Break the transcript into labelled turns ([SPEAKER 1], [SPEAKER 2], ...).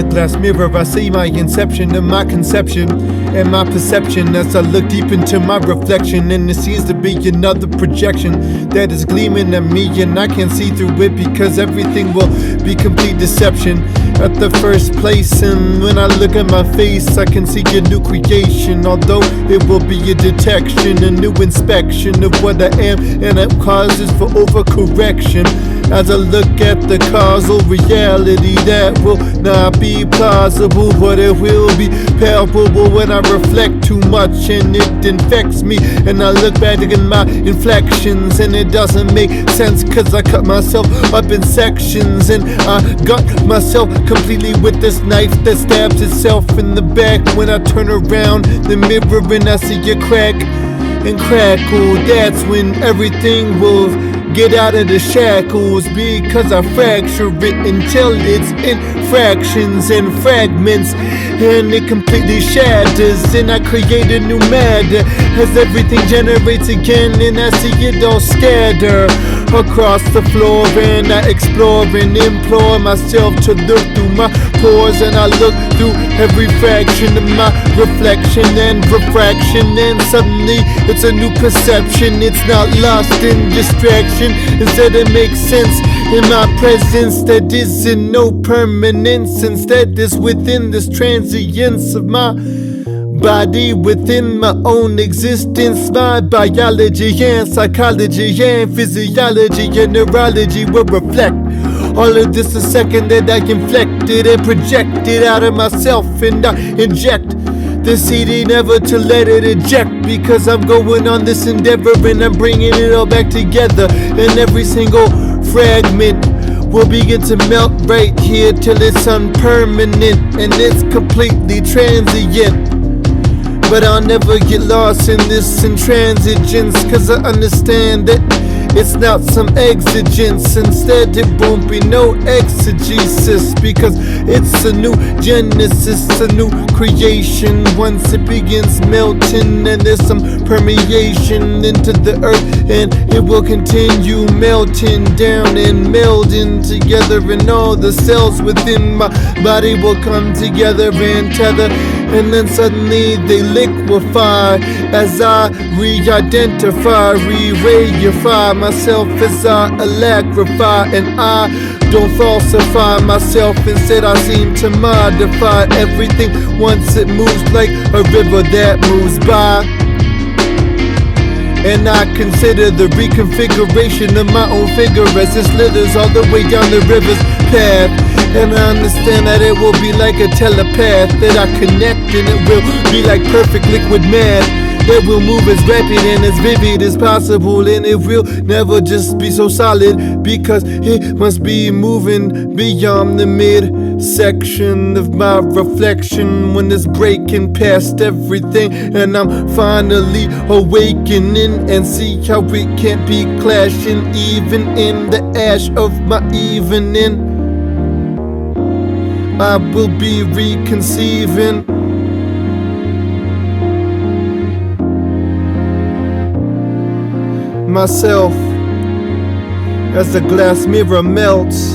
[SPEAKER 1] the glass mirror, I see my inception of my conception and my perception as I look deep into my reflection, and it seems to be another projection that is gleaming at me, and I can't see through it because everything will be complete deception at the first place. And when I look at my face, I can see a new creation, although it will be a detection, a new inspection of what I am, and it causes for overcorrection as I look at the causal reality that will not be plausible, but it will be palpable when I reflect too much and it infects me. And I look back at my inflections and it doesn't make sense, cause I cut myself up in sections, and I got myself completely with this knife that stabs itself in the back. When I turn around the mirror and I see a crack and crackle, that's when everything will get out of the shackles, because I fracture it until it's in fractions and fragments, and it completely shatters, and I create a new matter as everything generates again, and I see it all scatter across the floor, and I explore and implore myself to look through my pores, and I look through every fraction of my reflection and refraction, and suddenly it's a new perception. It's not lost in distraction, instead it makes sense in my presence that isn't no permanence, instead is within this transience of my body, within my own existence. My biology and psychology and physiology and neurology will reflect all of this a second that I inflected and projected out of myself, and I inject the CD never to let it eject, because I'm going on this endeavor and I'm bringing it all back together, and every single fragment will begin to melt right here till it's unpermanent and it's completely transient. But I'll never get lost in this intransigence, cause I understand that it's not some exigence, instead it won't be no exegesis, because it's a new genesis, a new creation. Once it begins melting and there's some permeation into the earth, and it will continue melting down and melding together, and all the cells within my body will come together and tether, and then suddenly they liquefy as I re-identify, re-reify myself as I alacrify, and I don't falsify myself, instead I seem to modify everything once it moves like a river that moves by. And I consider the reconfiguration of my own figure as it slithers all the way down the river's path. And I understand that it will be like a telepath that I connect, and it will be like perfect liquid math that will move as rapid and as vivid as possible, and it will never just be so solid, because it must be moving beyond the midsection of my reflection when it's breaking past everything, and I'm finally awakening and see how it can't be clashing even in the ash of my evening. I will be reconceiving myself as the glass mirror melts.